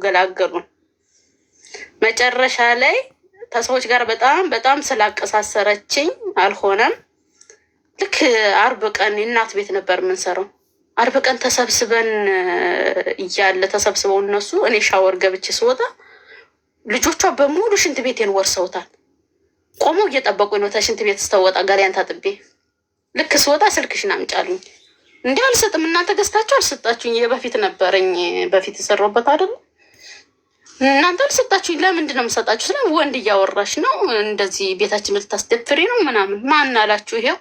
ገላገሉን። መጨረሻ ላይ ከሰዎች ጋር በጣም ስላቀሳሰረችኝ አልሆነም። ልክ አርብ ቀን የእናት ቤት ነበር የምንሰራው። አርብ ቀን ተሰብስበን እያለ ተሰብስበው እነሱ እኔ ሻወር ገብቼ ስወጣ ልጆቿ በሙሉ ሽንት ቤቴን ወርሰውታል። ቆመው እየጠበቁኝ ነው። ተሽንት ቤት ስተወጣ ጋሪያን ታጥቤ ልክ ስወጣ ስልክሽን አምጫሉኝ። እንዲህ አልሰጥም እናንተ ገዝታችሁ አልሰጣችሁኝ። የበፊት ነበረኝ በፊት የሰራሁበት አይደል? እናንተ አልሰጣችሁኝ። ለምንድን ነው የምሰጣችሁ? ስለ ወንድ እያወራሽ ነው እንደዚህ ቤታችን ልታስደፍሪ ነው ምናምን። ማን አላችሁ? ይሄው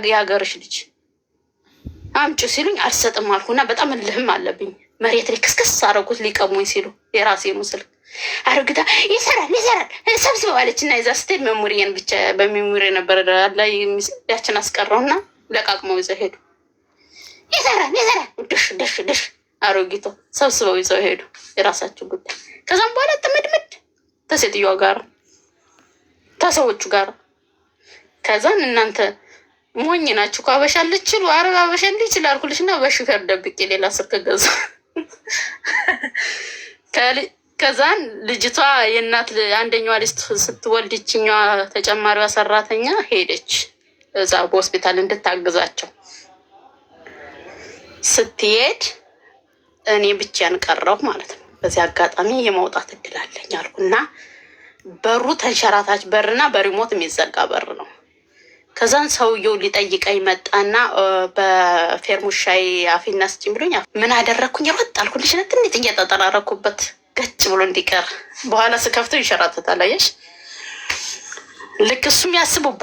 የሀገርሽ ልጅ አምጩ ሲሉኝ አልሰጥም አልኩና በጣም እልህም አለብኝ። መሬት ላይ ክስክስ አረጉት ሊቀሙኝ ሲሉ የራሴ ምስል አረግታ ይሰራል ሰብስበዋለች እና ይዛ ስትሄድ መሙሪያን ብቻ በሚሙሪ ነበር ላይ ያችን አስቀረውና ለቃቅመው ይዘው ሄዱ። ይሰራል ደሽ አሮጊቶ ሰብስበው ይዘው ሄዱ። የራሳቸው ጉዳይ። ከዛም በኋላ ጥምድምድ ተሴትዮዋ ጋር ተሰዎቹ ጋር ከዛን እናንተ ሞኝ ናችሁ ከአበሻ ልችሉ አረብ አበሻ ልችል አልኩልሽ እና በሹፌር ደብቄ ሌላ ስልክ ገዛ። ከዛን ልጅቷ የእናት አንደኛዋ ልጅ ስትወልድ ይችኛዋ ተጨማሪዋ ሰራተኛ ሄደች እዛ በሆስፒታል እንድታግዛቸው። ስትሄድ እኔ ብቻዬን ቀረሁ ማለት ነው። በዚህ አጋጣሚ የመውጣት እድል አለኝ አልኩና በሩ ተንሸራታች በርና በሪሞት የሚዘጋ በር ነው። ከዛን ሰውየው ሊጠይቀኝ መጣና በፌርሙሻይ አፊና ስጭኝ ብሎኝ ምን አደረግኩኝ? ሮጥ አልኩልሽ ነ ትንሽ እየተጠራረኩበት ገጭ ብሎ እንዲቀር በኋላ ስከፍተው ይንሸራተታል። አየሽ ልክ እሱም ያስበው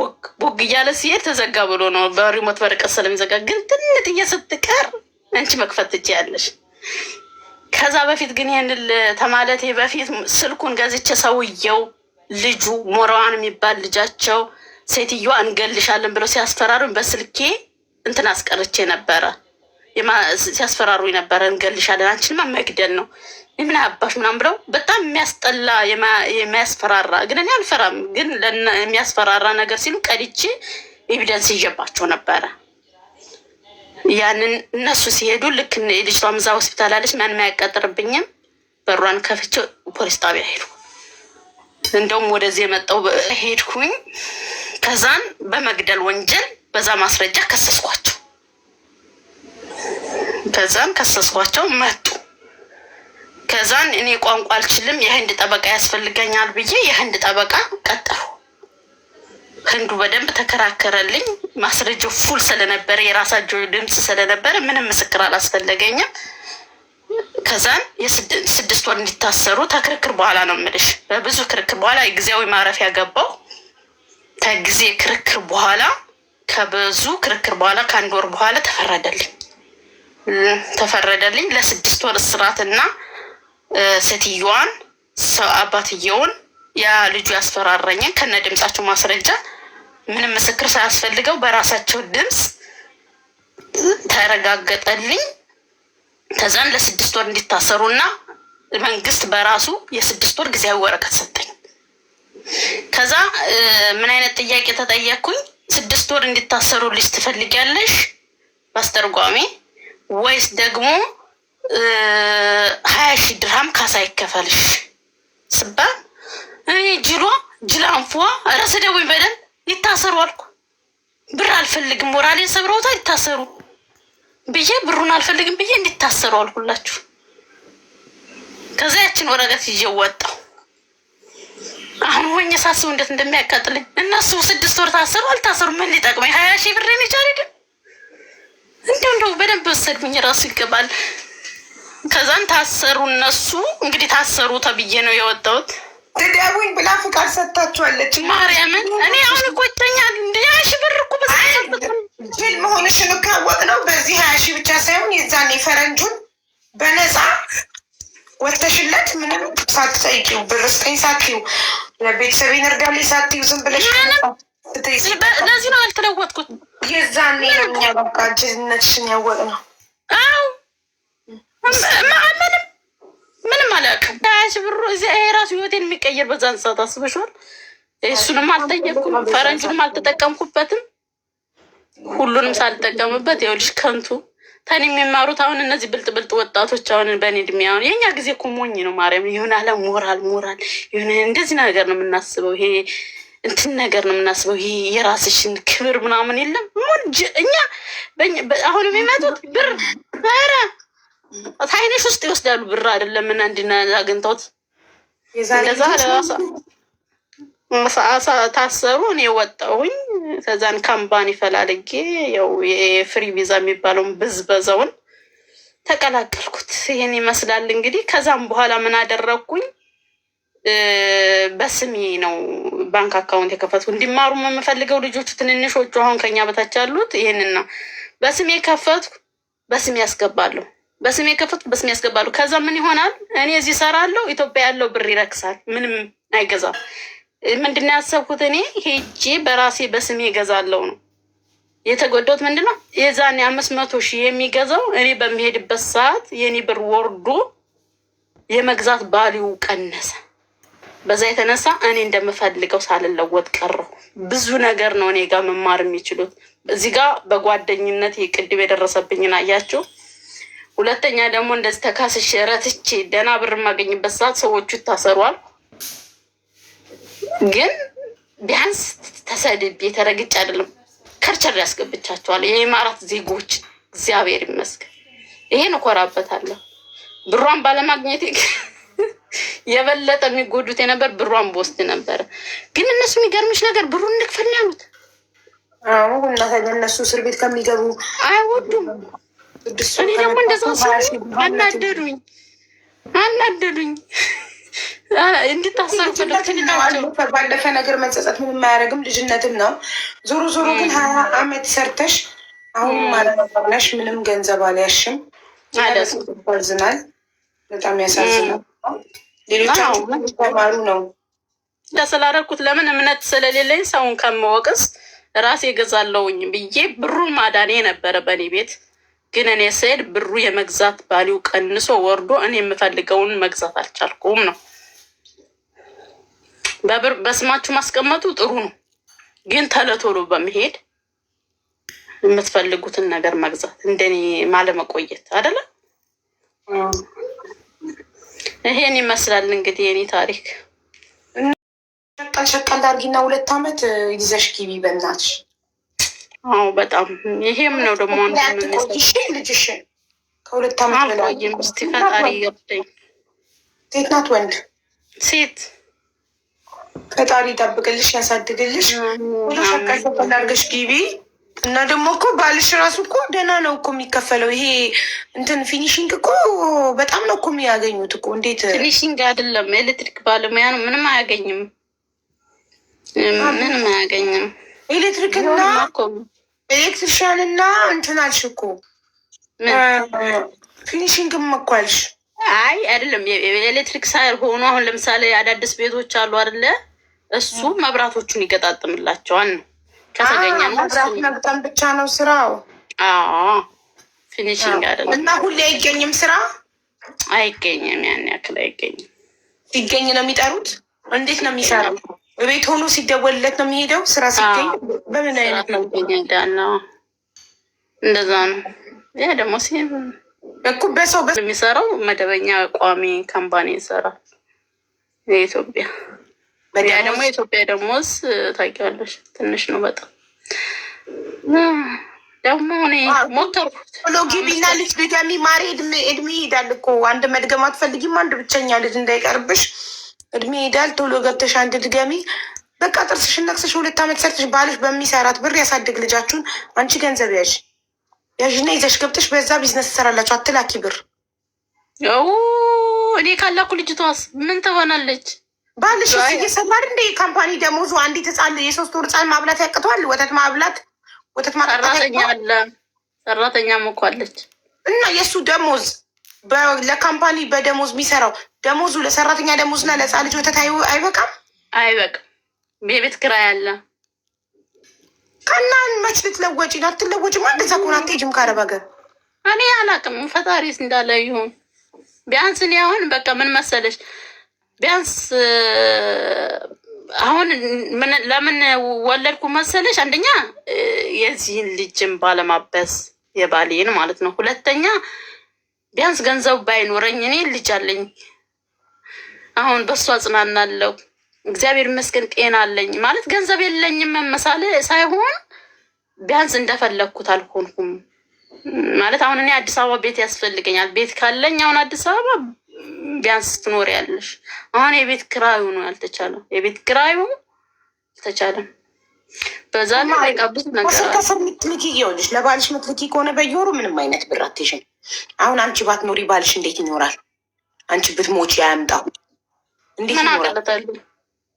ቦግ እያለ ሲሄድ ተዘጋ ብሎ ነው በሪሞት በርቀት ስለሚዘጋ። ግን ትንሽ ስትቀር አንቺ መክፈት ትችያለሽ። ከዛ በፊት ግን ይህን ተማለቴ በፊት ስልኩን ገዝቼ ሰውየው ልጁ ሞራዋን የሚባል ልጃቸው ሴትዮዋ እንገልሻለን ብለው ሲያስፈራሩኝ በስልኬ እንትን አስቀርቼ ነበረ። ሲያስፈራሩኝ ነበረ እንገልሻለን፣ አንቺንማ መግደል ነው ምን አባሽ ምናምን ብለው በጣም የሚያስጠላ የሚያስፈራራ። ግን እኔ አልፈራም፣ ግን የሚያስፈራራ ነገር ሲሉ ቀድቼ ኤቪደንስ ይዤባቸው ነበረ። ያንን እነሱ ሲሄዱ ልክ ልጅቷ ምዛ ሆስፒታል አለች፣ ማንም አያቃጥርብኝም። በሯን ከፍቼ ፖሊስ ጣቢያ ሄዱ። እንደውም ወደዚህ የመጣው ሄድኩኝ። ከዛን በመግደል ወንጀል በዛ ማስረጃ ከሰስኳቸው። ከዛን ከሰስኳቸው መጡ። ከዛን እኔ ቋንቋ አልችልም የህንድ ጠበቃ ያስፈልገኛል ብዬ የህንድ ጠበቃ ቀጠሩ። ህንዱ በደንብ ተከራከረልኝ። ማስረጃው ፉል ስለነበረ የራሳቸው ድምፅ ስለነበረ ምንም ምስክር አላስፈለገኝም። ከዛን የ6 ወር እንዲታሰሩ ተክርክር በኋላ ነው የምልሽ። በብዙ ክርክር በኋላ ጊዜያዊ ማረፊያ ገባው። ከጊዜ ክርክር በኋላ ከብዙ ክርክር በኋላ ከ1 ወር በኋላ ተፈረደልኝ ለ6 ወር እስራትና ሴትዮዋን አባትየውን ያ ልጁ ያስፈራረኝን ከነ ድምጻቸው ማስረጃ ምንም ምስክር ሳያስፈልገው በራሳቸው ድምፅ ተረጋገጠልኝ። ከዛን ለ6 ወር እንዲታሰሩና መንግስት በራሱ የ6 ወር ጊዜያዊ ወረቀት ሰጠኝ። ከዛ ምን አይነት ጥያቄ ተጠየቅኩኝ? 6 ወር እንዲታሰሩ ልጅ ትፈልጊያለሽ በአስተርጓሚ ወይስ ደግሞ 20,000 ድርሃም ካሳ ይከፈልሽ ስባል እኔ ጅላንፏ ራስ ደውኝ በደል ይታሰሩ አልኩ። ብር አልፈልግም፣ ሞራሌን ሰብረውታል፣ ይታሰሩ ብዬ ብሩን አልፈልግም ብዬ እንዲታሰሩ አልኩላችሁ። ከዛ ያችን ወረቀት ይዤ ወጣሁ። አሁን ሆኜ ሳስቡ እንዴት እንደሚያቃጥልኝ። እነሱ 6 ወር ታሰሩ አልታሰሩ ምን ሊጠቅመኝ? 20,000 ብሬን ይቻል ሄደ። እንደው በደንብ ወሰድብኝ ራሱ ይገባል። ከዛን ታሰሩ እነሱ። እንግዲህ ታሰሩ ተብዬ ነው የወጣሁት። ትደውኝ ብላ ፍቃድ ሰጥታችኋለች ማርያምን። እኔ አሁን ይቆጨኛል። እንደ 20,000 ብር እኮ ጅል መሆንሽን ካወቅ ነው። በዚህ 20,000 ብቻ ሳይሆን የዛኔ ፈረንጁን በነፃ ወተሽለት ምንም ሳትጠይቂው ብር ስጠኝ ሳትይው ለቤተሰቤን እርዳልኝ ሳትይው ዝም ብለሽ ለዚህ ነው ያልተለወጥኩት። የዛኔ ነው እኛ በቃ ጅልነትሽን ያወቅ ነው። አዎ ምንም አላውቅም። 20,000 ብሩ እዚህ ራሱ ህይወቴን የሚቀየር በዛን ሰዓት አስበሽዋል። እሱንም አልጠየቅኩም፣ ፈረንጁንም አልተጠቀምኩበትም። ሁሉንም ሳልጠቀምበት ይኸውልሽ ከንቱ ተን የሚማሩት አሁን እነዚህ ብልጥ ብልጥ ወጣቶች አሁን በእኔ እድሜ አሁን የኛ ጊዜ እኮ ሞኝ ነው ማርያም። ይሁን አለ ሞራል ይሁን እንደዚህ ነገር ነው የምናስበው። ይሄ እንትን ነገር ነው የምናስበው። ይሄ የራስሽን ክብር ምናምን የለም። እኛ አሁን የሚመጡት ብር ኧረ ታይነሽ ውስጥ ይወስዳሉ። ብር አይደለም እና እንዲና አግኝተውት እንደዛ ታሰሩ። እኔ ወጣሁኝ። ከዛን ካምፓኒ ፈላልጌ ያው የፍሪ ቪዛ የሚባለውን ብዝበዛውን ተቀላቀልኩት። ይሄን ይመስላል እንግዲህ። ከዛም በኋላ ምን አደረግኩኝ? በስሜ ነው ባንክ አካውንት የከፈትኩ። እንዲማሩ የምፈልገው ልጆቹ ትንንሾቹ አሁን ከኛ በታች ያሉት ይሄንን ነው። በስሜ ከፈትኩ፣ በስሜ ያስገባለሁ። በስሜ ከፈትኩ፣ በስሜ ያስገባለሁ። ከዛ ምን ይሆናል? እኔ እዚህ ሰራለሁ፣ ኢትዮጵያ ያለው ብር ይረክሳል፣ ምንም አይገዛም። ምንድን ነው ያሰብኩት? እኔ ሄጄ በራሴ በስሜ እገዛለሁ ነው የተጎዳሁት። ምንድን ነው የዛኔ 500,000 የሚገዛው እኔ በሚሄድበት ሰዓት የኔ ብር ወርዶ የመግዛት ባሊው ቀነሰ። በዛ የተነሳ እኔ እንደምፈልገው ሳልለወጥ ቀረሁ። ብዙ ነገር ነው እኔ ጋር መማር የሚችሉት። እዚህ ጋር በጓደኝነት ቅድም የደረሰብኝን አያችሁ። ሁለተኛ ደግሞ እንደዚህ ተካስሼ ረትቼ ደህና ብር የማገኝበት ሰዓት ሰዎቹ ይታሰሯል። ግን ቢያንስ ተሰድቤ ተረግጬ አይደለም ከርቸር ያስገብቻቸዋል። የኢማራት ዜጎች እግዚአብሔር ይመስገን፣ ይሄን እኮራበታለሁ። ብሯን ባለማግኘት የበለጠ የሚጎዱት የነበር ብሯን በወስድ ነበረ። ግን እነሱ የሚገርምሽ ነገር ብሩን እንክፈል ያሉት። አዎ እና እነሱ እስር ቤት ከሚገቡ አይወዱም። እኔ ደግሞ እንደዛ አናደዱኝ። እንድታሰሩ ባለፈ ነገር መጸጸት ምንም አያደርግም፣ ልጅነትም ነው። ዞሮ ዞሮ ግን 20 ዓመት ሰርተሽ አሁን ማለነሽ ምንም ገንዘብ አልያሽም። ያሳዝናል፣ በጣም ያሳዝናል። ሌሎቻችሁ ተማሩ ነው ስላደረኩት። ለምን እምነት ስለሌለኝ ሰውን ከመወቅስ ራሴ እገዛለሁኝ ብዬ ብሩን ማዳኔ ነበረ በእኔ ቤት። ግን እኔ ስሄድ ብሩ የመግዛት ባሊው ቀንሶ ወርዶ እኔ የምፈልገውን መግዛት አልቻልኩም ነው። በስማችሁ ማስቀመጡ ጥሩ ነው፣ ግን ተለቶሎ በመሄድ የምትፈልጉትን ነገር መግዛት እንደኔ ማለመቆየት አይደለም። ይሄን ይመስላል እንግዲህ የኔ ታሪክ። ሸቀል አድርጊና 2 ዓመት ይዘሽ ግቢ በእናትሽ። አዎ በጣም ይሄም ነው ደግሞ ልጅሽ ከ2 ዓመት በላይ እስቲ ፈጣሪ ይርዳኝ። ሴት ናት ወንድ? ሴት። ፈጣሪ ይጠብቅልሽ ያሳድግልሽ። ሸቀል አድርገሽ ግቢ። እና ደግሞ እኮ ባልሽ ራሱ እኮ ደህና ነው እኮ የሚከፈለው። ይሄ እንትን ፊኒሽንግ እኮ በጣም ነው እኮ የሚያገኙት እኮ። እንዴት ፊኒሽንግ አይደለም ኤሌክትሪክ ባለሙያ ነው። ምንም አያገኝም፣ ምንም አያገኝም። ኤሌክትሪክና ኤሌክትሪሽያን እና እንትን አልሽ እኮ ፊኒሽንግም እኮ አልሽ። አይ አይደለም የኤሌክትሪክ ሳይር ሆኖ አሁን ለምሳሌ አዳዲስ ቤቶች አሉ አይደለ? እሱ መብራቶቹን ይገጣጥምላቸዋል ነው ከተገኘ መብራት መግጠም ብቻ ነው ስራው። ፊኒሽንግ አይደለም። እና ሁሌ አይገኝም ስራ አይገኝም፣ ያን ያክል አይገኝም። ሲገኝ ነው የሚጠሩት። እንዴት ነው የሚሰራው? ቤት ሆኖ ሲደወልለት ነው የሚሄደው። ስራ ሲገኝ በምን አይነት ነው ነው? እንደዛ ነው። ያ ደግሞ እኮ በሰው የሚሰራው መደበኛ ቋሚ ካምፓኒ ይሰራል የኢትዮጵያ። ያ ደግሞ የኢትዮጵያ ደሞዝ ታውቂዋለሽ ትንሽ ነው በጣም። ደግሞ እኔ ሞከርኩት ግቢና ልጅ ድጋሚ ማሪ እድሜ ይሄዳል እኮ። አንድ መድገም አትፈልጊም? አንድ ብቸኛ ልጅ እንዳይቀርብሽ እድሜ ይሄዳል። ቶሎ ገብተሽ አንድ ድገሚ። በቃ ጥርስሽን ነቅሰሽ 2 ዓመት ሰርተሽ ባልሽ በሚሰራት ብር ያሳድግ ልጃችሁን። አንቺ ገንዘብ ያዥና ይዘሽ ገብተሽ በዛ ቢዝነስ ትሰራላችሁ። አትላኪ ብር። እኔ ካላኩ ልጅቷስ ምን ትሆናለች? ባልሽ እየሰማር እንደ ካምፓኒ ደሞዙ አንዲት ህፃን የ3 ወር ህፃን ማብላት ያቅተዋል። ወተት ማብላት ሰራተኛ አለ፣ ሰራተኛ ሞኳለች። እና የእሱ ደሞዝ ለካምፓኒ በደሞዝ የሚሰራው ደሞዙ ለሰራተኛ ደሞዝ እና ለህፃን ልጅ ወተት አይበቃም? አይበቃም። የቤት ኪራይ አለ። ቀናን መች ልትለወጪ ነው? አትለወጪም። እንደዛ ከሆነ አትሄጂም ከአረብ ሀገር። እኔ አላውቅም፣ ፈጣሪ እንዳለ ይሁን። ቢያንስ እኔ አሁን በቃ ምን መሰለሽ ቢያንስ አሁን ለምን ወለድኩ መሰለሽ? አንደኛ የዚህን ልጅን ባለማበስ የባሌን ማለት ነው። ሁለተኛ ቢያንስ ገንዘቡ ባይኖረኝ እኔ ልጅ አለኝ። አሁን በሱ አጽናናለሁ። እግዚአብሔር ይመስገን ጤና አለኝ ማለት ገንዘብ የለኝም መመሳሌ ሳይሆን ቢያንስ እንደፈለግኩት አልሆንኩም ማለት አሁን እኔ አዲስ አበባ ቤት ያስፈልገኛል። ቤት ካለኝ አሁን አዲስ አበባ ቢያንስ ትኖሪያለሽ። አሁን የቤት ክራዩ ነው ያልተቻለው። የቤት ክራዩ አልተቻለም። በዛ ላይ በቃ ብዙ ነገር ከስር ምትልኪ ይኸውልሽ፣ ለባልሽ ምትልኪ ከሆነ በየወሩ ምንም አይነት ብር አትይዥም። አሁን አንቺ ባትኖሪ ባልሽ እንዴት ይኖራል? አንቺ ብትሞቺ አያምጣው እንዴት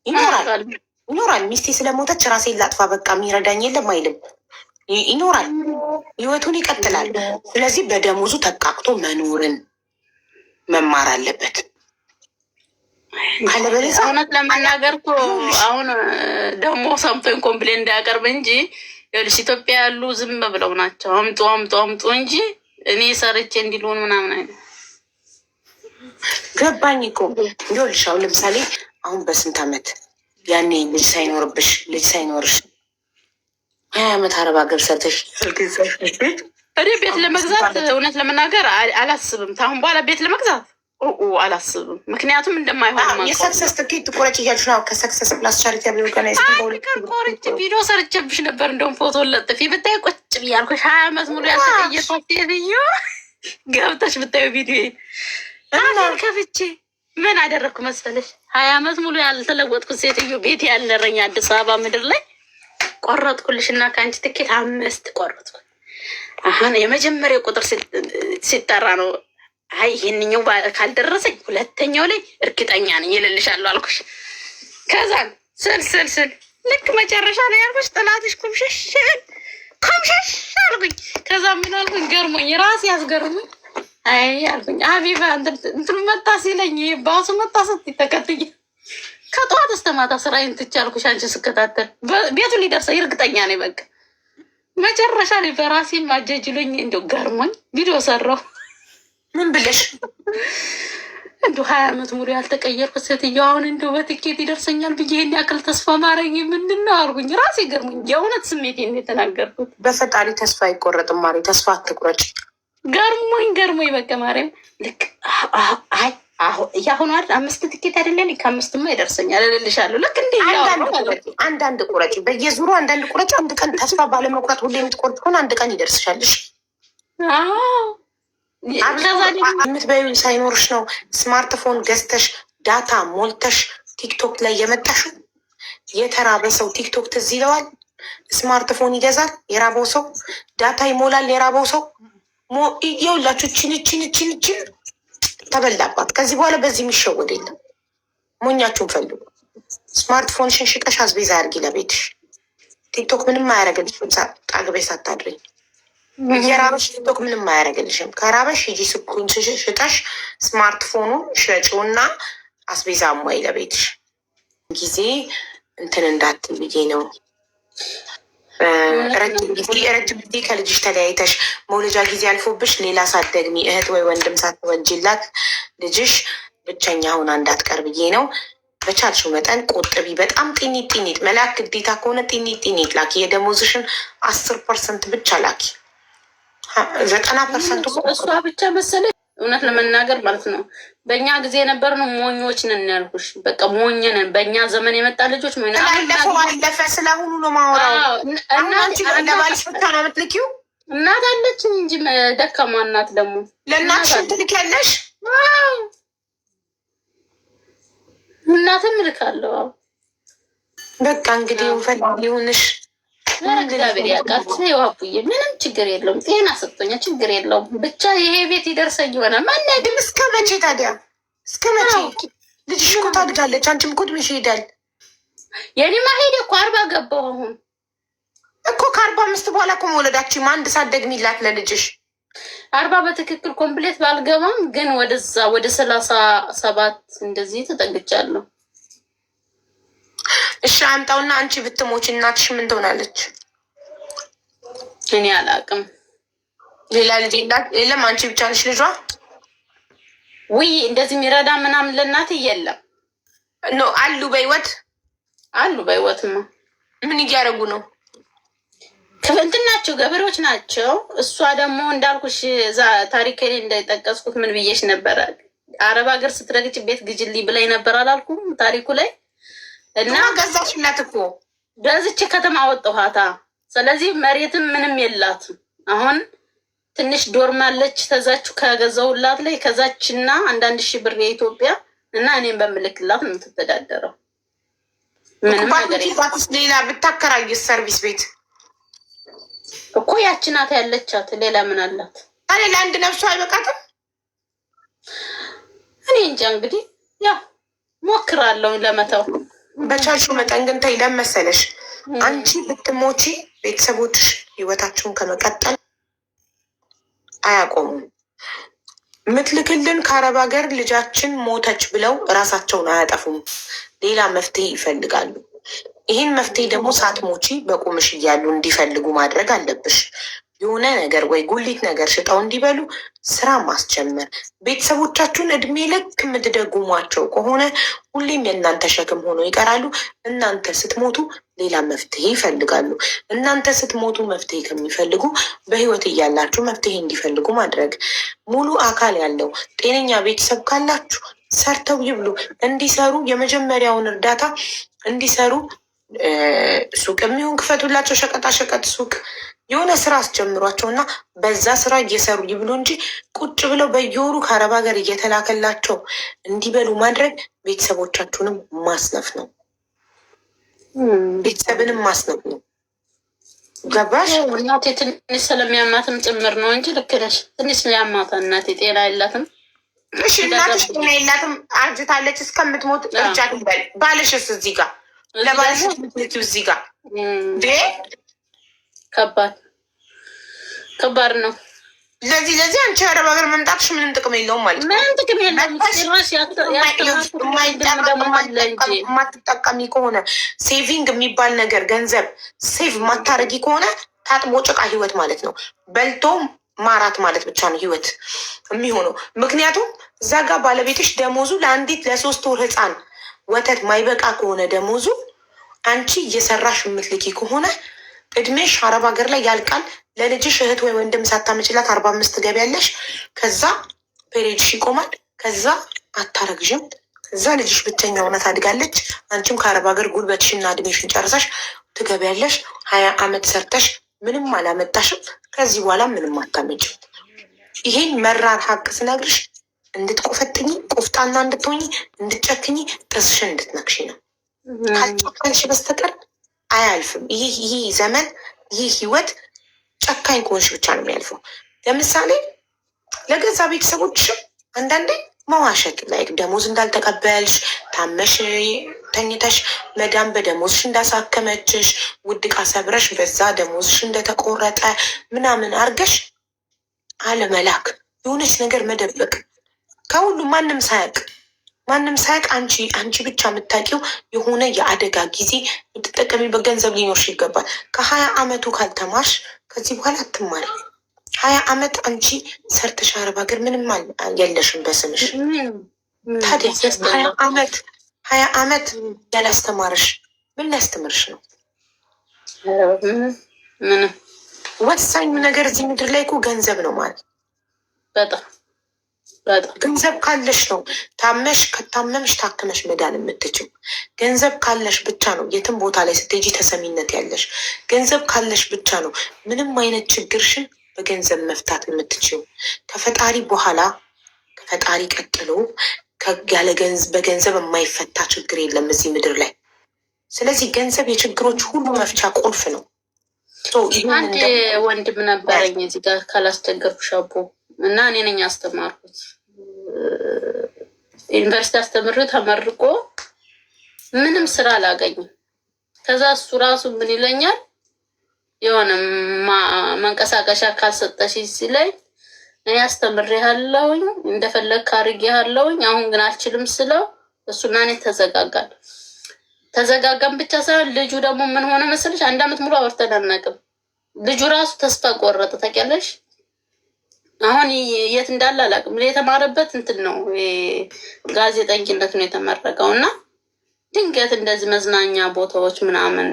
ይኖራል? ይኖራል። ሚስቴ ስለሞተች ራሴን ላጥፋ በቃ የሚረዳኝ የለም አይልም። ይኖራል፣ ህይወቱን ይቀጥላል። ስለዚህ በደሞዙ ተቃቅቶ መኖርን መማር አለበት። እውነት ለመናገር እኮ አሁን ደግሞ ሰምቶኝ ኮምፕሌን እንዳያቀርብ እንጂ ይኸውልሽ ኢትዮጵያ ያሉ ዝም ብለው ናቸው። አምጡ አምጡ አምጡ እንጂ እኔ ሰርቼ እንዲልሆን ምናምን አይነት ገባኝ እኮ። ይኸውልሽ አሁን ለምሳሌ አሁን በስንት ዓመት ያኔ ልጅ ሳይኖርብሽ ልጅ ሳይኖርሽ 20 ዓመት አረብ ሀገር ሰርተሽ እኔ ቤት ለመግዛት እውነት ለመናገር አላስብም። ታሁን በኋላ ቤት ለመግዛት አላስብም። ምክንያቱም እንደማይሆን የሰክሰስ ትኬት ትቆረጭ እያልሽ ነው። ከሰክሰስ ፕላስ ቻሪቲ ኦርጋናይዝ ቆርጭ ቪዲዮ ሰርቼብሽ ነበር። እንደውም ፎቶ ለጥፊ ብታይ ቁጭ ብያልኩሽ 20 ዓመት ሙሉ ያልተቀየርኳት ሴትዮ ገብተሽ ብታዩ ቪዲዮ አሁን ከፍቼ ምን አደረግኩ መሰለሽ? 20 ዓመት ሙሉ ያልተለወጥኩት ሴትዮ ቤት ያልነረኝ አዲስ አበባ ምድር ላይ ቆረጥኩልሽ እና ከአንቺ ትኬት 5 ቆረጥኩ። አሁን የመጀመሪያው ቁጥር ሲጠራ ነው አይ ይህንኛው ካልደረሰኝ ሁለተኛው ላይ እርግጠኛ ነኝ ይልልሻለሁ አልኩሽ። ከዛን ስል ልክ መጨረሻ ላይ ያልኩሽ ጥላትሽ ኩምሸሽ አልኩኝ። ከዛ ምን አልኩኝ ገርሞኝ ራሴ ያስገርሙኝ። አይ አልኩኝ አቢባ እንትኑ መጣ ሲለኝ ባሱ መጣ ስትይ ተከትዬ ከጠዋት እስከ ማታ ስራዬን ትቼ አልኩሽ አንቺን ስከታተል ቤቱ ሊደርሰኝ እርግጠኛ ነኝ። በቃ መጨረሻ ላይ በራሴ ማጀጅሎኝ እንደው ገርሞኝ ቪዲዮ ሰራሁ። ምን ብለሽ እንደው 20 ዓመት ሙሉ ያልተቀየርኩት ሴትዮ አሁን እንደው በትኬት ይደርሰኛል ብዬ ይሄን ያክል ተስፋ ማድረግ ምንድን ነው አልኩኝ። ራሴ ገርሞኝ የእውነት ስሜቴን የተናገርኩት። በፈጣሪ ተስፋ አይቆረጥም ማሪ፣ ተስፋ አትቁረጭ። ገርሞኝ በቃ ማርያም ልክ አይ ያሁኑ አይደል 5 ትኬት አይደለም ከ5ማ ይደርሰኛል እልልሻለሁ። ልክ እንዴ አንዳንድ ቁረጭ፣ በየዙሩ አንዳንድ ቁረጭ። አንድ ቀን ተስፋ ባለመቁረጥ ሁሌ የምትቆርጥ ከሆነ አንድ ቀን ይደርስሻልሽ። የምትበዩ ሳይኖርሽ ነው ስማርትፎን ገዝተሽ ዳታ ሞልተሽ ቲክቶክ ላይ የመጣሽው። የተራበ ሰው ቲክቶክ ትዝ ይለዋል። ስማርትፎን ይገዛል የራበው ሰው፣ ዳታ ይሞላል የራበው ሰው። የሁላችሁ ችን ተበላባት። ከዚህ በኋላ በዚህ የሚሸወድ የለም። ሞኛችሁን ፈልጉ። ስማርትፎንሽን ሽቀሽ አስቤዛ አድርጊ ለቤትሽ። ቲክቶክ ምንም አያደርግልሽም ጣግቤ ሳታድርኝ። የራበሽ ቲክቶክ ምንም አያደርግልሽም። ከራበሽ ሂጂ ስኩን ሽቀሽ ስማርትፎኑን ሸጪውና አስቤዛ ሟይ ለቤትሽ። ጊዜ እንትን እንዳትል ብዬ ነው። ረጅም ጊዜ ከልጅሽ ተለያይተሽ መውለጃ ጊዜ አልፎብሽ ሌላ ሳትደግሚ እህት ወይ ወንድም ሳትወልጂላት ልጅሽ ብቸኛ ሆና እንዳትቀር ብዬ ነው። በቻልሽው መጠን ቆጥቢ። በጣም ጢኒት መላክ ግዴታ ከሆነ ጢኒት ላኪ። የደሞዝሽን 10% ብቻ ላኪ። 90% እሷ ብቻ መሰለኝ። እውነት ለመናገር ማለት ነው በእኛ ጊዜ የነበርነው ሞኞች ነን ያልኩሽ። በቃ ሞኝ ነን። በእኛ ዘመን የመጣ ልጆች ሞኝ ነን። አለፈ። ስለአሁኑ ነው ማወራው። ለባልሽ ብቻ ነው የምትልኪው? እናት አለችኝ እንጂ ደካማ እናት ደግሞ ለእናትሽን ትልኪያለሽ? እናትም እልካለሁ። በቃ እንግዲህ ይሁንሽ። እግዚአብሔር ያውቃል። ይዋቡዬ ምንም ችግር የለውም። ጤና ሰጥቶኛ ችግር የለውም። ብቻ ይሄ ቤት ይደርሰኝ ሆነ ማናድ። ግን እስከ መቼ ታዲያ? እስከ መቼ? ልጅሽ እኮ ታድጋለች። አንቺም እኮ እድሜሽ ይሄዳል። የኔ ማሄድ እኮ 40 ገባሁ አሁን እኮ። ከ45 በኋላ እኮ መውለዳችን አንድ ሳትደግሚላት ለልጅሽ 40 በትክክል ኮምፕሌት ባልገባም ግን ወደዛ ወደ 37 እንደዚህ ተጠግቻለሁ። እሺ አምጣውና አንቺ ብትሞች እናትሽ ምን ትሆናለች? እኔ አላውቅም። ሌላ ልጅ የለም? አንቺ ብቻ ነሽ ልጇ? ውይ እንደዚህ የሚረዳ ምናምን ለእናት የለም። ኖ አሉ በህይወት አሉ። በህይወትማ ምን እያደረጉ ነው? እንትን ናቸው፣ ገበሬዎች ናቸው። እሷ ደግሞ እንዳልኩሽ እዛ ታሪክ ላይ እንዳይጠቀስኩት ምን ብዬሽ ነበረ? አረብ ሀገር ስትረግጭ ቤት ግጅልኝ ብላኝ ነበር አላልኩም ታሪኩ ላይ? እና ገዛሽላት እኮ ገዝቼ ከተማ ወጣኋታ። ስለዚህ መሬትም ምንም የላትም። አሁን ትንሽ ዶርም አለች ተዛችሁ ከገዛሁላት ላይ ከዛችና አንዳንድ ሺህ ብር የኢትዮጵያ እና እኔም በምልክላት ነው የምትተዳደረው። ምንም ነገር ሌላ ብታከራይስ ሰርቪስ ቤት እኮ ያቺ ናት ያለቻት። ሌላ ምን አላት? እኔ ለአንድ ነፍሱ አይበቃትም። እኔ እንጃ እንግዲህ ያው ሞክራለሁ ለመተው በቻልሽው መጠን። ግን ተይ ለመሰለሽ አንቺ ብትሞቺ ቤተሰቦችሽ ህይወታቸውን ከመቀጠል አያቆሙም። ምትልክልን ከአረብ ሀገር ልጃችን ሞተች ብለው እራሳቸውን አያጠፉም። ሌላ መፍትሄ ይፈልጋሉ። ይህን መፍትሄ ደግሞ ሳትሞቺ በቁምሽ እያሉ እንዲፈልጉ ማድረግ አለብሽ። የሆነ ነገር ወይ ጉሊት ነገር ሽጠው እንዲበሉ ስራ ማስጀመር። ቤተሰቦቻችሁን እድሜ ልክ የምትደጉሟቸው ከሆነ ሁሌም የእናንተ ሸክም ሆኖ ይቀራሉ። እናንተ ስትሞቱ ሌላ መፍትሄ ይፈልጋሉ። እናንተ ስትሞቱ መፍትሄ ከሚፈልጉ በህይወት እያላችሁ መፍትሄ እንዲፈልጉ ማድረግ። ሙሉ አካል ያለው ጤነኛ ቤተሰብ ካላችሁ ሰርተው ይብሉ። እንዲሰሩ የመጀመሪያውን እርዳታ እንዲሰሩ ሱቅ የሚሆን ክፈቱላቸው። ሸቀጣ ሸቀጥ ሱቅ የሆነ ስራ አስጀምሯቸው እና በዛ ስራ እየሰሩ ይብሉ እንጂ ቁጭ ብለው በየወሩ ከአረብ ሀገር እየተላከላቸው እንዲበሉ ማድረግ ቤተሰቦቻችሁንም ማስነፍ ነው። ቤተሰብንም ማስነፍ ነው። ገባሽ? እናቴ ትንሽ ስለሚያማትም ጭምር ነው እንጂ ልክ ነሽ። ትንሽ ያማታ እናቴ ጤና የላትም። እሺ እናትሽ ጤና የላትም፣ አርጅታለች። እስከምትሞት እርጃት ይበል። ባልሽስ እዚህ ጋር ለባልሽ ምትልኪው እዚህ ጋር ከባድ ነው። ለዚህ አንቺ አረብ ሀገር መምጣትሽ ምንም ጥቅም የለውም ማለት ነው። ምንም ጥቅም የለውም። የማትጠቀሚ ከሆነ ሴቪንግ የሚባል ነገር ገንዘብ ሴቭ ማታረጊ ከሆነ ታጥቦ ጭቃ ህይወት ማለት ነው። በልቶ ማራት ማለት ብቻ ነው ህይወት የሚሆነው። ምክንያቱም እዛ ጋር ባለቤትሽ ደሞዙ ለአንዲት ለ3 ወር ህፃን ወተት ማይበቃ ከሆነ ደሞዙ አንቺ እየሰራሽ የምትልኪ ከሆነ እድሜሽ አረብ ሀገር ላይ ያልቃል። ለልጅሽ እህት ወይ ወንድም ሳታመጭላት 45 ትገቢያለሽ። ከዛ ፔሬድሽ ይቆማል። ከዛ አታረግዥም። ከዛ ልጅሽ ብቸኛ ሆና ታድጋለች። አንቺም ከአረብ ሀገር ጉልበትሽና እድሜሽን ጨርሰሽ ትገቢያለሽ። 20 ዓመት ሰርተሽ ምንም አላመጣሽም። ከዚህ በኋላ ምንም አታመጭም። ይሄን መራር ሀቅ ስነግርሽ እንድትቆፈጥኝ፣ ቆፍጣና እንድትሆኝ፣ እንድትጨክኝ፣ ጥርስሽን እንድትነክሽ ነው። ካልጨከንሽ በስተቀር አያልፍም። ይህ ዘመን ይህ ህይወት ጨካኝ ከሆንሽ ብቻ ነው የሚያልፈው። ለምሳሌ ለገዛ ቤተሰቦችሽም አንዳንዴ መዋሸት ላይ ደሞዝ እንዳልተቀበልሽ ታመሽ ተኝተሽ መዳም በደሞዝሽ እንዳሳከመችሽ ውድ ዕቃ ሰብረሽ በዛ ደሞዝሽ እንደተቆረጠ ምናምን አርገሽ አለመላክ፣ የሆነች ነገር መደበቅ ከሁሉ ማንም ሳያቅ አንቺ ብቻ የምታውቂው የሆነ የአደጋ ጊዜ የምትጠቀሚበት ገንዘብ ሊኖርሽ ይገባል። ከ20 ዓመቱ ካልተማርሽ ከዚህ በኋላ አትማሪ። 20 ዓመት አንቺ ሰርተሽ አረብ ሀገር ምንም የለሽም በስምሽ። ታዲያ 20 ዓመት ያላስተማርሽ ምን ሊያስተምርሽ ነው? ወሳኙ ነገር እዚህ ምድር ላይ እኮ ገንዘብ ነው ማለት በጣም ገንዘብ ካለሽ ነው ከታመምሽ ታክመሽ መዳን የምትችው። ገንዘብ ካለሽ ብቻ ነው የትም ቦታ ላይ ስትሄጂ ተሰሚነት ያለሽ። ገንዘብ ካለሽ ብቻ ነው ምንም አይነት ችግርሽን በገንዘብ መፍታት የምትችው። ከፈጣሪ በኋላ ከፈጣሪ ቀጥሎ በገንዘብ የማይፈታ ችግር የለም እዚህ ምድር ላይ። ስለዚህ ገንዘብ የችግሮች ሁሉ መፍቻ ቁልፍ ነው። አንድ ወንድም ነበረኝ እዚህ ጋር ካላስቸገርኩሽ አቦ እና እኔ ነኝ አስተማርኩት። ዩኒቨርሲቲ አስተምሬ ተመርቆ ምንም ስራ አላገኝም። ከዛ እሱ ራሱ ምን ይለኛል፣ የሆነ መንቀሳቀሻ ካልሰጠሽ ሲለኝ እኔ አስተምሬሃለሁኝ እንደፈለግክ አድርጌሃለሁኝ አሁን ግን አልችልም ስለው እሱና እኔ ተዘጋጋም ብቻ ሳይሆን ልጁ ደግሞ ምን ሆነ መሰለሽ፣ 1 ዓመት ሙሉ አውርተን አናውቅም። ልጁ ራሱ ተስፋ ቆረጠ። ታውቂያለሽ? አሁን የት እንዳለ አላውቅም። የተማረበት እንትን ነው ጋዜጠኝነት ነው የተመረቀው። እና ድንገት እንደዚህ መዝናኛ ቦታዎች ምናምን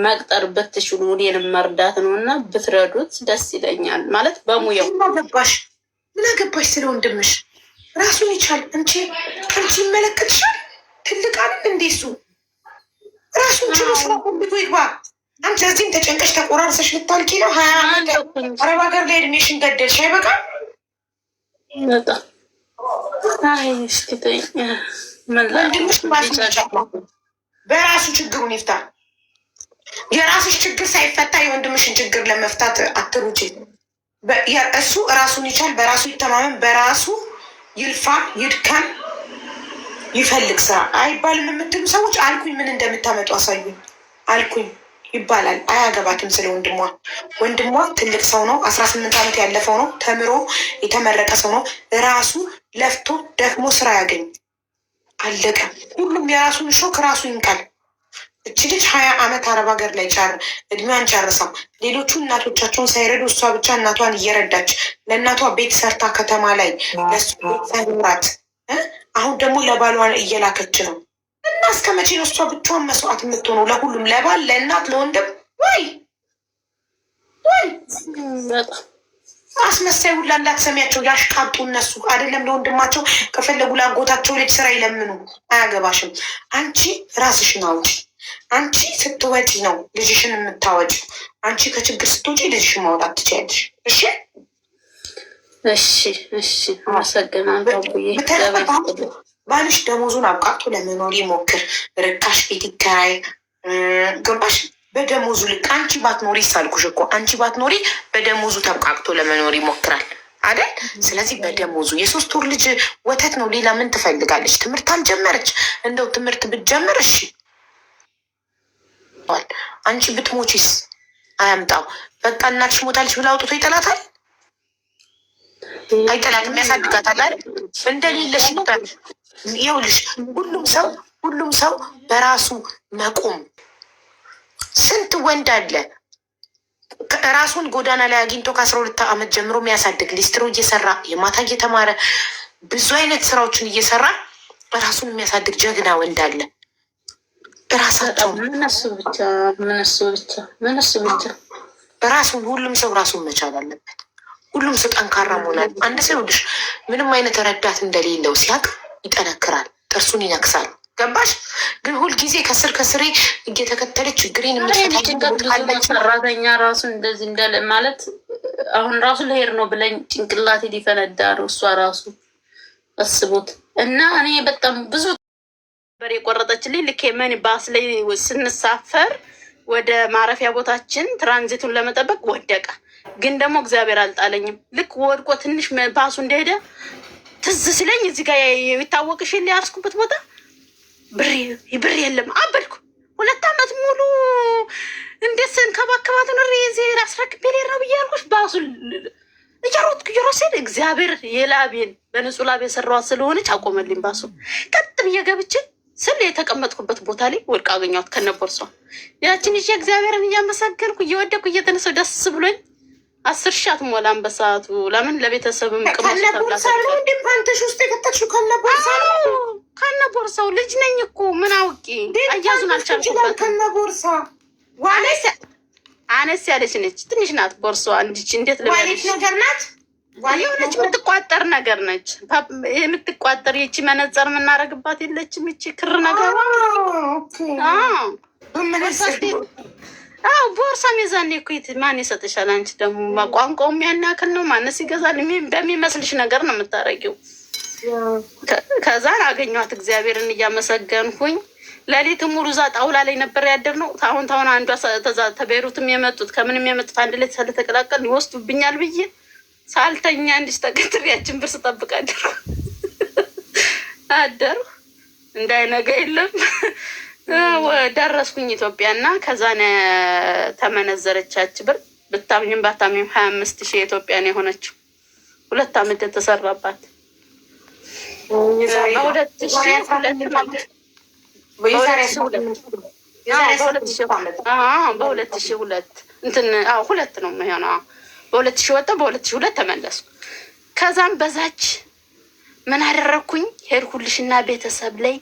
መቅጠር ብትችሉ እኔንም መርዳት ነው እና ብትረዱት ደስ ይለኛል። ማለት በሙያው ምን አገባሽ ስለ ወንድምሽ? ራሱን ይቻል። አንቺ ይመለከትሻል። ትልቅ አለም እንዴሱ ራሱን ችሎ ስራ ኮምቢቶ ይግባ። አንቺ እዚህም ተጨንቀሽ ተቆራርሰሽ ልታልቂ ነው። 20 ዓመት አረብ ሀገር ላይ እድሜሽን ገደልሽ። አይበቃም? ወንድምሽ በራሱ ችግሩን ይፍታ። የራስሽ ችግር ሳይፈታ የወንድምሽን ችግር ለመፍታት አትሩጪ። እሱ ራሱን ይቻል፣ በራሱ ይተማመን፣ በራሱ ይልፋ፣ ይድከም፣ ይፈልግ ስራ አይባልም የምትሉ ሰዎች አልኩኝ፣ ምን እንደምታመጡ አሳዩኝ አልኩኝ ይባላል። አያገባትም ስለ ወንድሟ። ወንድሟ ትልቅ ሰው ነው። 18 ዓመት ያለፈው ነው። ተምሮ የተመረቀ ሰው ነው። ራሱ ለፍቶ ደክሞ ስራ ያገኝ። አለቀ። ሁሉም የራሱን ሾክ ራሱ ይንቃል። እች ልጅ 20 ዓመት አረብ ሀገር ላይ እድሜዋን ጨርሳ ሌሎቹ እናቶቻቸውን ሳይረዱ እሷ ብቻ እናቷን እየረዳች ለእናቷ ቤት ሰርታ ከተማ ላይ ለሱ ቤት አሁን ደግሞ ለባሏን እየላከች ነው። እና እስከ መቼ ነው እሷ ብቻዋን መስዋዕት የምትሆነው? ለሁሉም ለባል፣ ለእናት፣ ለወንድም። ወይ አስመሳይ ሁላ እንዳትሰሚያቸው። ያሽቃጡ እነሱ አይደለም ለወንድማቸው ከፈለጉ ላጎታቸው ልጅ ስራ ይለምኑ። አያገባሽም። አንቺ ራስሽን አውጪ። አንቺ ስትወጪ ነው ልጅሽን የምታወጪ። አንቺ ከችግር ስትወጪ ልጅሽን ማውጣት ትችያለሽ። እሺ እሺ። አመሰግናለሁ። ባልሽ ደሞዙን አብቃቅቶ ለመኖር ይሞክር። ርካሽ ቤት ይከራይ። ገባሽ? በደሞዙ ልክ አንቺ ባትኖሪ ሳልኩሽ እኮ አንቺ ባትኖሪ በደሞዙ ተብቃቅቶ ለመኖር ይሞክራል አይደል? ስለዚህ በደሞዙ የ3 ወር ልጅ ወተት ነው። ሌላ ምን ትፈልጋለች? ትምህርት አልጀመረች። እንደው ትምህርት ብትጀምር እሺ። አንቺ ብትሞቺስ? አያምጣው። በቃ እናትሽ ሞታለች ብላ አውጥቶ ይጠላታል? አይጠላትም። ያሳድጋታል አይደል? እንደሌለሽ ይባል። ይኸውልሽ ሁሉም ሰው በራሱ መቆም። ስንት ወንድ አለ ራሱን ጎዳና ላይ አግኝቶ ከ12 ዓመት ጀምሮ የሚያሳድግ ሊስትሮ እየሰራ የማታ እየተማረ ብዙ አይነት ስራዎችን እየሰራ ራሱን የሚያሳድግ ጀግና ወንድ አለ። ራሳቸው ምንሱ ብቻ ራሱን ሁሉም ሰው ራሱን መቻል አለበት። ሁሉም ሰው ጠንካራ መሆን አለ። አንድ ሰው ይኸውልሽ ምንም አይነት ረዳት እንደሌለው ሲያውቅ ይጠነክራል፣ ጥርሱን ይነክሳል። ገባሽ? ግን ሁልጊዜ ከስሬ እየተከተለች ችግሬን የምትፈታለች ሰራተኛ ራሱን እንደዚህ እንዳለ ማለት አሁን ራሱ ልሄድ ነው ብለኝ ጭንቅላቴ ሊፈነዳ ነው። እሷ ራሱ አስቦት እና እኔ በጣም ብዙ በር የቆረጠችልኝ ልክ የመን ባስ ላይ ስንሳፈር ወደ ማረፊያ ቦታችን ትራንዚቱን ለመጠበቅ ወደቀ። ግን ደግሞ እግዚአብሔር አልጣለኝም። ልክ ወድቆ ትንሽ ባሱ እንደሄደ ትዝ ሲለኝ እዚህ ጋር የሚታወቅሽ ያርስኩበት ቦታ ብር የለም አበልኩ። 2 ዓመት ሙሉ እንዴት ስንከባከባት ኖሬ ዜር አስረክቤ ልሄድ ነው ብዬ ያልኩሽ ባሱ እየሮጥኩ ሲል እግዚአብሔር የላቤን በንጹህ ላቤ የሰራዋት ስለሆነች አቆመልኝ። ባሱ ቀጥ ብዬ ገብቼ ስለ የተቀመጥኩበት ቦታ ላይ ወድቃ አገኘኋት ከነበርሷ። ያችን ይዤ እግዚአብሔርን እያመሰገንኩ እየወደኩ እየተነሳሁ ደስ ብሎኝ 10 ሺህ አትሞላም በሰዓቱ። ለምን ለቤተሰብም ከነቦርሳው ፓንተሽ ውስጥ የከተችው ከነቦርሳው ልጅ ነኝ እኮ ምን አውቄ አያዙን አልቻልኩበት። ከነቦርሳ አነስ ያለች ነች፣ ትንሽ ናት ቦርሳዋ። እንዴት ልበልሽ ነገር ናት። የሆነች የምትቋጠር ነገር ነች። የምትቋጠር ይቺ መነጽር የምናደርግባት የለችም ይቺ ክር ነገር። ቦርሳ ሚዛን እኮ ማን ይሰጥሻል? አንቺ ደግሞ ቋንቋውም ያን ያክል ነው። ማነስ ይገዛል? በሚመስልሽ ነገር ነው የምታረጊው። ከዛን አገኘኋት እግዚአብሔርን እያመሰገንኩኝ። ሌሊት ሙሉ እዛ ጣውላ ላይ ነበር ያደርነው። ታሁን አንዷ ተቤሩትም የመጡት ከምንም የመጡት አንድ ላይ ስለተቀላቀል ይወስዱብኛል ብዬ ሳልተኛ እንዲህ ተገትሬያችን ብር ስጠብቅ አደሩ እንዳይነጋ የለም። ደረስኩኝ ኢትዮጵያ እና ከዛን ተመነዘረቻች ብር ብታምኝም ባታምኝም 25,000 የኢትዮጵያ ነው የሆነችው። 2 ዓመት የተሰራባት በ2002 እንትን 2 ነው የሚሆነው። በ2000 ወጣ፣ በ2002 ተመለሱ። ከዛም በዛች ምን አደረግኩኝ? ሄድኩልሽና ቤተሰብ ላይ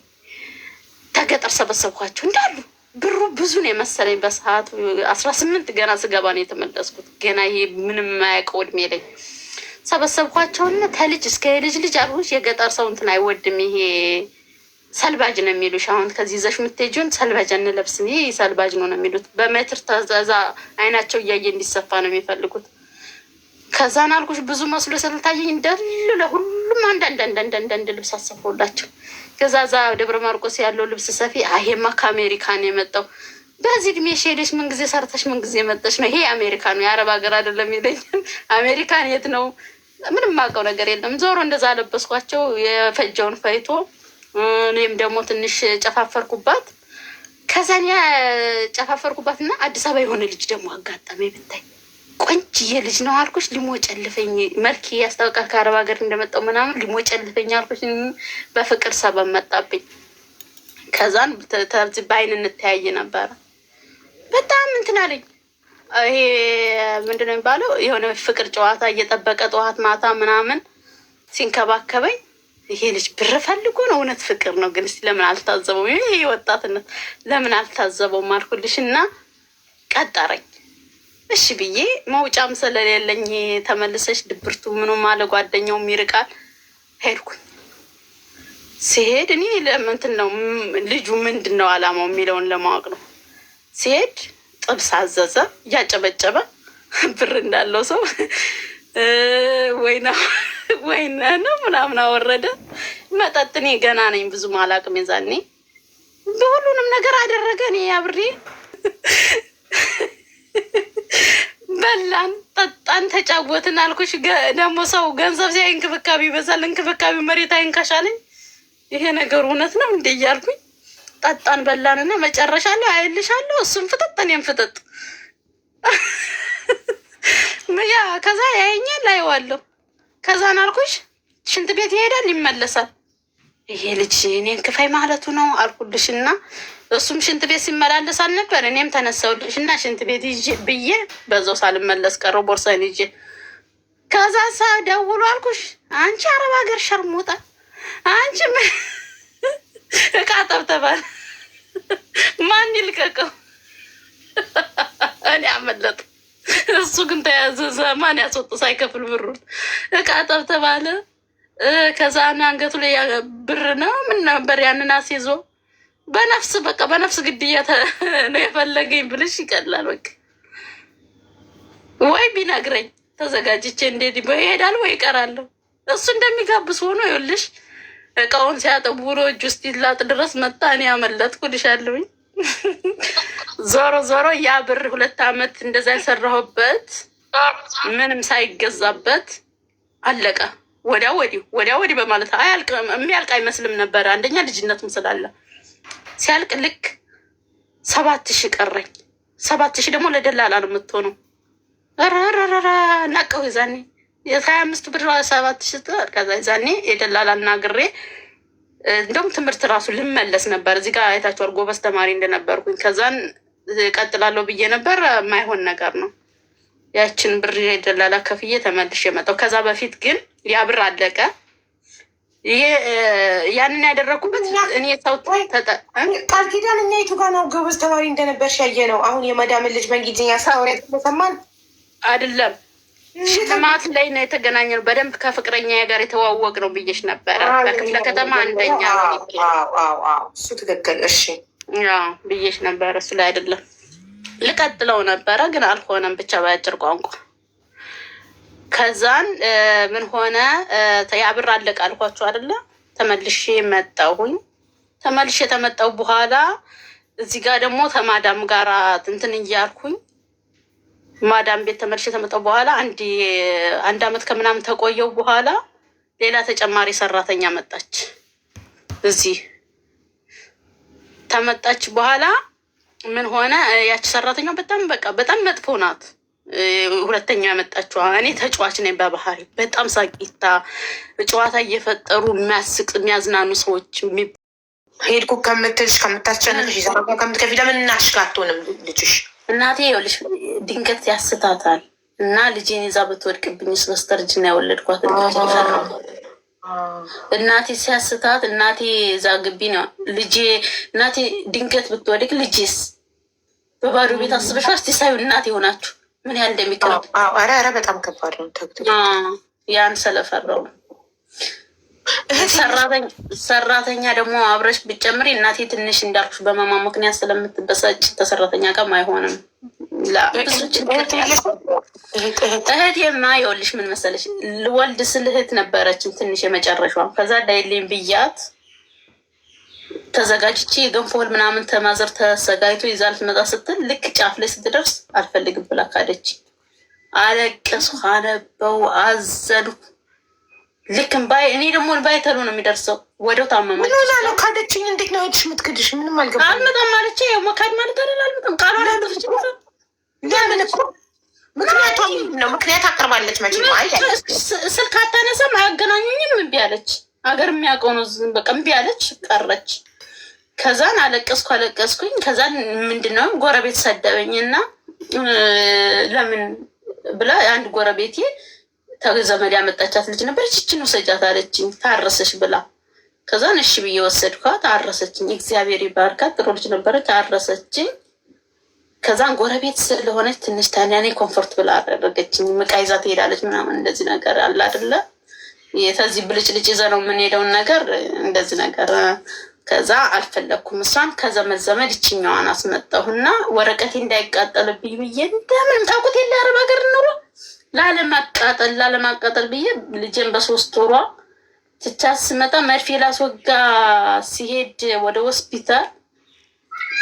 ተገጠር ሰበሰብኳቸው እንዳሉ ብሩ ብዙ ነው የመሰለኝ በሰዓቱ 18 ገና ስገባ ነው የተመለስኩት። ገና ይሄ ምንም የማያውቀው እድሜ ላይ ሰበሰብኳቸውና ከልጅ እስከ የልጅ ልጅ አልሆንሽ የገጠር ሰው እንትን አይወድም። ይሄ ሰልባጅ ነው የሚሉሽ። አሁን ከዚህ ይዘሽ የምትሄጂውን ሰልባጅ አንለብስም፣ ይሄ ሰልባጅ ነው ነው የሚሉት። በሜትር ተዛዛ አይናቸው እያየ እንዲሰፋ ነው የሚፈልጉት። ከዛን አልኩሽ ብዙ መስሎ ስለታየኝ እንዳሉ ለሁሉም አንዳንድ ልብስ አሰፋሁላቸው። ከዛ ዛ ደብረ ማርቆስ ያለው ልብስ ሰፊ ይሄማ ከአሜሪካን የመጣው በዚህ እድሜ ሄደሽ ምን ጊዜ ሰርተሽ ምን ጊዜ መጠሽ ነው? ይሄ አሜሪካ ነው የአረብ ሀገር አይደለም ይለኛል። አሜሪካን የት ነው? ምንም የማውቀው ነገር የለም። ዞሮ እንደዛ አለበስኳቸው። የፈጀውን ፈይቶ እኔም ደግሞ ትንሽ ጨፋፈርኩባት። ከዛን ያ ጨፋፈርኩባት እና አዲስ አበባ የሆነ ልጅ ደግሞ አጋጠመ። ብታይ ቆንጅዬ ልጅ ነው አልኩሽ። ሊሞጨልፈኝ መልክ ያስታውቃል ከአረብ ሀገር እንደመጣው ምናምን ሊሞጨልፈኝ አልኩሽ። በፍቅር ሰበብ መጣብኝ። ከዛን በአይን እንተያየ ነበረ። በጣም እንትን አለኝ። ይሄ ምንድን ነው የሚባለው? የሆነ ፍቅር ጨዋታ እየጠበቀ ጠዋት ማታ ምናምን ሲንከባከበኝ ይሄ ልጅ ብር ፈልጎ ነው እውነት ፍቅር ነው ግን እስቲ ለምን አልታዘበው? ይሄ ወጣትነት ለምን አልታዘበውም አልኩልሽ። እና ቀጠረኝ። እሺ ብዬ መውጫም ስለሌለኝ ተመልሰሽ ድብርቱ ምኑም አለ ጓደኛውም ይርቃል። ሄድኩኝ። ሲሄድ እኔ ለምንትን ነው ልጁ ምንድን ነው አላማው የሚለውን ለማወቅ ነው። ሲሄድ ጥብስ አዘዘ እያጨበጨበ ብር እንዳለው ሰው ወይና ነው ምናምን አወረደ። መጠጥ እኔ ገና ነኝ ብዙም አላውቅም የዛኔ። በሁሉንም ነገር አደረገ። እኔ አብሬ በላን ጠጣን ተጫወትን አልኩሽ። ደግሞ ሰው ገንዘብ ሲያይ እንክብካቤ ይበዛል። እንክብካቤ መሬት አይንካሻለኝ። ይሄ ነገር እውነት ነው እንዴ እያልኩኝ ጠጣን በላንና መጨረሻ ላይ አይልሻለሁ እሱም ፍጥጥ እኔም ፍጥጥ ያ ከዛ ያየኛል አየዋለሁ። ከዛን አልኩሽ ሽንት ቤት ይሄዳል ይመለሳል። ይሄ ልጅ እኔን ክፋይ ማለቱ ነው አልኩልሽ። እና እሱም ሽንት ቤት ሲመላለስ አልነበር? እኔም ተነሳሁልሽ እና ሽንት ቤት ይዤ ብዬ በዛው ሳልመለስ ቀረው ቦርሳዬን ይዤ። ከዛ ሳ ደውሎ አልኩሽ አንቺ አረብ ሀገር ሸርሙጣ አንቺ እቃ ጠብተባል ማን ይልቀቀው? እኔ አመለጥ እሱ ግን ተያዘዘ። ማን ያስወጡ ሳይከፍል ብሩን እቃ ጠብተባለ። ከዛ አንገቱ ላይ ብር ነው ምን ነበር ያንን አስይዞ በነፍስ በቃ በነፍስ ግድያ ነው የፈለገኝ ብልሽ ይቀላል። በቃ ወይ ቢነግረኝ ተዘጋጅቼ እንዴት ይሄዳል ወይ ይቀራለሁ። እሱ እንደሚጋብስ ሆኖ ይኸውልሽ እቃውን ሲያጠቡ ብሎ እጅ ውስጥ ይላጥ ድረስ መጣ። እኔ ያመለጥኩልሻለሁኝ። ዞሮ ያ ብር 2 አመት እንደዛ የሰራሁበት ምንም ሳይገዛበት አለቀ። ወዲያ ወዲህ በማለት የሚያልቅ አይመስልም ነበር። አንደኛ ልጅነትም ስላለ ሲያልቅ ልክ 7,000 ቀረኝ። 7,000 ደግሞ ለደላላ ነው የምትሆነው። ረረረረ ናቀው ዛኔ የ25 ብር 7,000 ከዛ ዛኔ የደላላ እናግሬ እንደውም ትምህርት ራሱ ልመለስ ነበር። እዚህ ጋር አይታችኋል ጎበዝ ተማሪ እንደነበርኩኝ። ከዛን ቀጥላለሁ ብዬ ነበር። የማይሆን ነገር ነው። ያችን ብር የደላላ ከፍዬ ተመልሼ የመጣው። ከዛ በፊት ግን ያ ብር አለቀ። ይሄ ያንን ያደረኩበት እኔ ሰው ቃል ኪዳን እኛ የቱ ጋር ነው ጎበዝ ተማሪ እንደነበርሽ ያየ ነው። አሁን የመዳምን ልጅ በእንግሊዝኛ ሳወሪያ ተሰማን አይደለም ሽልማት ላይ ነው የተገናኘ ነው። በደንብ ከፍቅረኛ ጋር የተዋወቅ ነው ብዬሽ ነበረ። በክፍለ ከተማ አንደኛ እሱ ትክክል። እሺ ብዬሽ ነበረ። እሱ ላይ አይደለም ልቀጥለው ነበረ ግን አልሆነም። ብቻ በአጭር ቋንቋ ከዛን ምን ሆነ? ያ ብር አለቀ አልኳቸው አይደለ? ተመልሼ መጣሁኝ። ተመልሼ ተመጣሁ በኋላ እዚህ ጋር ደግሞ ተማዳም ጋራ እንትን እያልኩኝ ማዳም ቤት ተመልሼ ተመጣሁ በኋላ አንድ አመት ከምናምን ተቆየው በኋላ ሌላ ተጨማሪ ሰራተኛ መጣች። እዚህ ተመጣች በኋላ ምን ሆነ? ያቺ ሰራተኛው በጣም መጥፎ ናት። ሁለተኛ ያመጣችው እኔ ተጫዋች ነኝ በባህሪ በጣም ሳቂታ፣ ጨዋታ እየፈጠሩ የሚያስቅ የሚያዝናኑ ሰዎች ሄድኩ ከምትልሽ ከምታስጨንቅሽ ይዘረጋ ከምትከፊ ለምን እናትሽ ጋር አትሆንም ልጅሽ? እናቴ ይኸውልሽ ድንገት ያስታታል እና ልጄን ይዛ ብትወድቅብኝ በስተርጅና የወለድኳት እናቴ ሲያስታት እናቴ እዛ ግቢ ነው ልጄ እናቴ ድንገት ብትወድቅ ልጄስ በባዶ ቤት አስበሽው እስቲ ሳዩ እናቴ ሆናችሁ ምን ያህል እንደሚከብድ። ኧረ በጣም ከባድ ነው። ያን ስለፈራው ነው። ሰራተኛ ደግሞ አብረሽ ብጨምሪ እናቴ ትንሽ እንዳልኩሽ በማማ ምክንያት ስለምትበሳጭ ተሰራተኛ ጋር አይሆንም። እህቴማ ይኸውልሽ ምን መሰለሽ ልወልድ ስል እህት ነበረችን ትንሽ የመጨረሻዋ። ከዛ ዳይሌን ብያት ተዘጋጅቼ የገንፎል ምናምን ተማዘር ተዘጋጅቶ ይዛ ልትመጣ ስትል ልክ ጫፍ ላይ ስትደርስ አልፈልግም ብላ ካደች። አለቀስኩ፣ አነበው፣ አዘኑ። ልክ እምባዬ እኔ ደግሞ እምባዬ ተሎ ነው የሚደርሰው። ወደው ታመመች። ነው ካደችኝ። እንዴት ነው ሄድሽ የምትክድሽ? ምንም አልገባኝም። አልመጣም ማለች። ያው መካድ ማለት አይደል? አልመጣም ቃሏ ላለች ለምን እኮ ምክንያቷ ነው። ምክንያት አቅርባለች። መቼ ስልክ አታነሳም፣ አያገናኙኝም። እምቢ አለች። ሀገር የሚያውቀው ነው። በቃ እምቢ አለች፣ ቀረች። ከዛን አለቀስኩኝ። ከዛን ምንድነው ጎረቤት ሰደበኝና ለምን ብላ አንድ ጎረቤቴ ዘመድ ያመጣቻት ልጅ ነበረች። ይችን ውሰጃት አለችኝ ታረሰሽ ብላ። ከዛን እሺ ብዬ ወሰድኳት። አረሰችኝ። እግዚአብሔር ይባርካት። ጥሩ ልጅ ነበረች። አረሰችኝ። ከዛን ጎረቤት ስለሆነች ትንሽ ታኒያኔ ኮንፎርት ብላ አደረገችኝ። ምቃ ይዛ ትሄዳለች ምናምን እንደዚህ ነገር አለ አይደለ? የተዚህ ብልጭ ልጭ ይዘ ነው የምንሄደውን ነገር እንደዚህ ነገር። ከዛ አልፈለግኩም እሷን። ከዘመድ ይችኛዋን አስመጣሁና ወረቀቴ እንዳይቃጠልብኝ ብዬ እንደምንም ታውቁት የለ አረብ ሀገር ኑሮ ላለማቃጠል ብዬ ልጄን በ3 ወሯ ትቻት ስመጣ መርፌ ላስወጋ ሲሄድ ወደ ሆስፒታል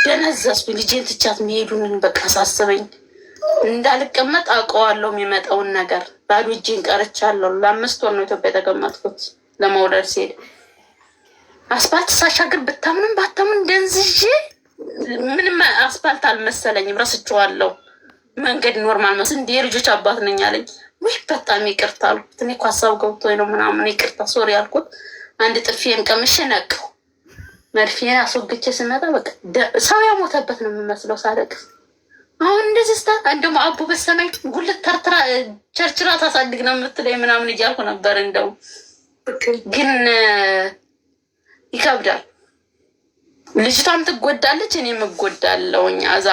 ደነዘዝኩኝ። ልጄን ትቻት መሄዱን በቃ ሳስበኝ እንዳልቀመጥ አውቀዋለሁ የሚመጣውን ነገር። ባዶ እጄን ቀርቻለሁ። ለ5 ወር ነው ኢትዮጵያ የተቀመጥኩት ለመውለድ ሲሄድ። አስፓልት ሳሻገር ብታምንም ባታምን ደንዝዤ ምንም አስፓልት አልመሰለኝም። ረስቼዋለሁ። መንገድ ኖርማል መስል እንዲ የልጆች አባት ነኝ አለኝ። ውይ በጣም ይቅርታ አልኩት። እኔ እኮ ሀሳብ ገብቶኝ ነው ምናምን ይቅርታ ሶሪ አልኩት። አንድ ጥፊን ቀምሼ ነቀው። መርፌን አስወግቼ ስመጣ በቃ ሰው ያሞተበት ነው የምመስለው ሳለቅስ። አሁን እንደዚህ ስታ እንደውም አቡ በሰማይ ጉልት ተርትራ ቸርችራ ታሳድግ ነው የምትለኝ ምናምን እያልኩ ነበር። እንደው ግን ይከብዳል። ልጅቷም ትጎዳለች፣ እኔም እጎዳለሁ። እዛ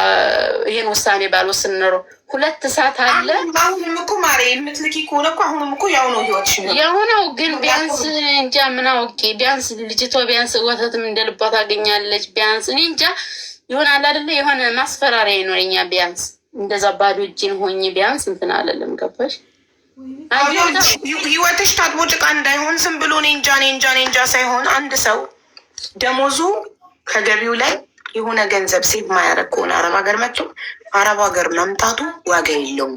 ይሄን ውሳኔ ባልወስን ኖሮ 2 ሰዓት አለ። አሁንም እኮ ማሬ የምትልኪ ከሆነ እኮ አሁንም እኮ ያው ነው ህይወትሽ ነው ያው ነው። ግን ቢያንስ እንጃ ምን አውቄ ቢያንስ ልጅቷ ቢያንስ ወተትም እንደልቧ ታገኛለች። ቢያንስ እኔ እንጃ ይሆናል አይደለ? የሆነ ማስፈራሪያ ይኖረኛ ቢያንስ እንደዛ ባዶ እጅን ሆኜ ቢያንስ እንትን አለለም። ገባሽ? ህይወትሽ ታጥቦ ጭቃ እንዳይሆን ዝም ብሎ እኔ እንጃ ሳይሆን አንድ ሰው ደሞዙ ከገቢው ላይ የሆነ ገንዘብ ሴቭ ማያደርግ ከሆነ አረብ ሀገር መጥቶ አረብ ሀገር መምጣቱ ዋጋ የለውም።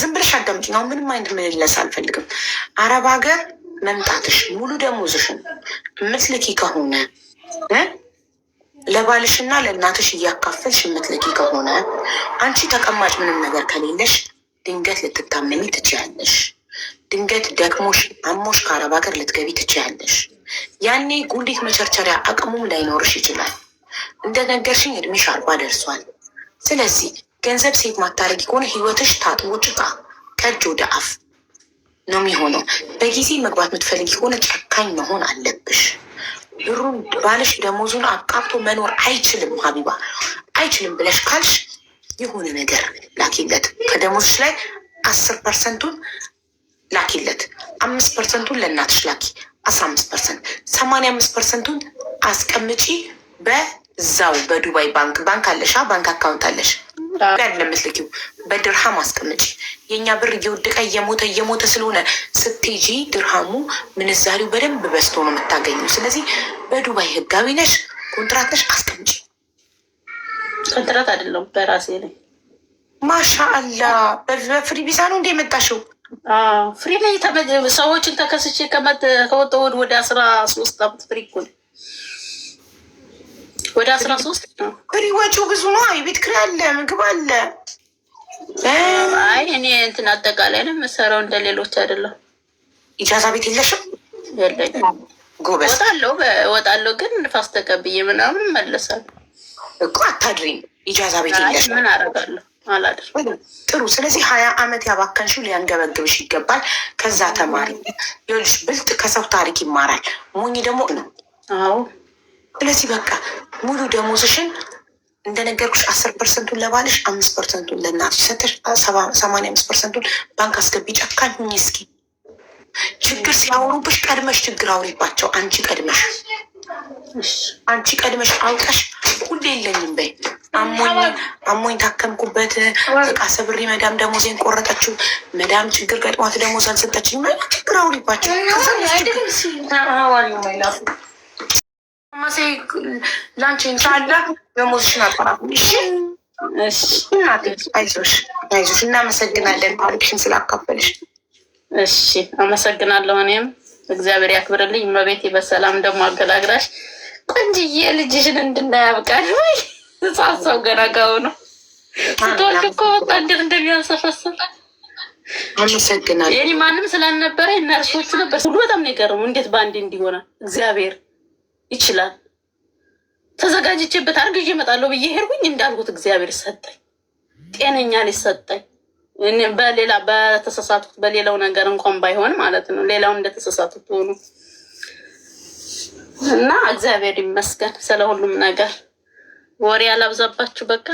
ዝም ብለሽ አዳምጪኝ። አሁን ምንም አይነት ምልልስ አልፈልግም። አረብ ሀገር መምጣትሽ ሙሉ ደሞዝሽን የምትልኪ ከሆነ ለባልሽና ለእናትሽ እያካፈልሽ የምትልኪ ከሆነ አንቺ ተቀማጭ ምንም ነገር ከሌለሽ ድንገት ልትታመሚ ትችያለሽ። ድንገት ደክሞሽ አሞሽ ከአረብ ሀገር ልትገቢ ትችያለሽ። ያኔ ጉሊት መቸርቸሪያ አቅሙም ላይኖርሽ ይችላል። እንደነገርሽኝ እድሜሽ 40 ደርሷል። ስለዚህ ገንዘብ ሴት ማታረጊ ከሆነ ህይወትሽ ታጥቦ ጭቃ ከእጅ ወደ አፍ ነው የሚሆነው። በጊዜ መግባት የምትፈልጊ ከሆነ ጨካኝ መሆን አለብሽ። ብሩን ባልሽ ደሞዙን አቃብቶ መኖር አይችልም ሀቢባ አይችልም ብለሽ ካልሽ የሆነ ነገር ላኪለት። ከደሞዝሽ ላይ 10%ቱን ላኪለት፣ 5%ቱን ለእናትሽ ላኪ፣ 15% 85%ቱን አስቀምጪ። በዛው በዱባይ ባንክ አለሽ፣ ባንክ አካውንት አለሽ ለምትልኪው በድርሃም አስቀምጪ። የእኛ ብር እየወደቀ እየሞተ ስለሆነ ስትሄጂ ድርሃሙ ምንዛሪው በደንብ በዝቶ ነው የምታገኘው። ስለዚህ በዱባይ ህጋዊ ነሽ፣ ኮንትራት ነሽ፣ አስቀምጪ። ኮንትራት አይደለም በራሴ ላይ ማሻአላ። በፍሪ ቪዛ ነው እንደ የመጣሽው? ፍሪ ላይ ሰዎችን ተከስቼ ከወጣሁ ወደ 13 ዓመት ፍሪ እኮ ነው። ወደ 13 ነው። ፍሪ ወጪው ብዙ ነው። የቤት ኪራይ አለ፣ ምግብ አለ። አይ እኔ እንትን አጠቃላይ ነው የምሰራው፣ እንደ ሌሎች አይደለም። ኢጃዛ ቤት የለሽም? የለኝም። ጎበዝ። እወጣለሁ ግን ንፋስ ተቀብዬ ምናምን እመለሳለሁ እኮ። አታድሪም? ኢጃዛ ቤት የለሽም? ምን አደርጋለሁ? አላደርግም። ጥሩ። ስለዚህ 20 ዓመት ያባከንሽው ሊያንገበግብሽ ይገባል። ከዛ ተማሪ ይኸውልሽ፣ ብልጥ ከሰው ታሪክ ይማራል፣ ሞኝ ደግሞ ነው። አዎ። ስለዚህ በቃ ሙሉ ደሞዝሽን እንደነገርኩሽ 10% ለባልሽ፣ 5% ለእናትሽ ሰተሽ 85% ባንክ አስገቢ። ጨካኝ ሁኚ እስኪ። ችግር ሲያወሩብሽ ቀድመሽ ችግር አውሪባቸው። አንቺ ቀድመሽ አውቀሽ ሁሌ የለኝም በይ። አሞኝ ታከምኩበት እቃ ሰብሪ፣ መዳም ደሞዜን ቆረጠችው፣ መዳም ችግር ገጥሟት ደሞዝ አልሰጠችኝ። ችግር አውሪባቸው። ማሴ ላንቺ እንሻላ ደሞዝሽን አልቆራም። እሺ እናቴ፣ አይዞሽ። እናመሰግናለን ታሪክሽን ስላካፈልሽ። እሺ አመሰግናለሁ። እኔም እግዚአብሔር ያክብርልኝ። መቤቴ በሰላም ደግሞ አገላግራሽ ቆንጅዬ ልጅሽን እንድናያብቃል። ወይ ሳሳው ገና ጋው ነው ስትወልድ እኮ ወታደር እንደሚያንሰፈስል። አመሰግናለሁ። የኔ ማንም ስላልነበረ ነርሶቹ ነበር ሁሉ። በጣም ነው የገረሙ። እንዴት በአንዴ እንዲሆናል? እግዚአብሔር ይችላል። ተዘጋጅቼበት አርግዤ እመጣለሁ ብዬ ሄድኩኝ። እንዳልኩት እግዚአብሔር ሰጠኝ፣ ጤነኛ ልጅ ሰጠኝ። በሌላ በተሳሳቱት በሌላው ነገር እንኳን ባይሆን ማለት ነው፣ ሌላው እንደተሳሳቱት ሆኑ እና እግዚአብሔር ይመስገን ስለ ሁሉም ነገር። ወሬ አላብዛባችሁ በቃ።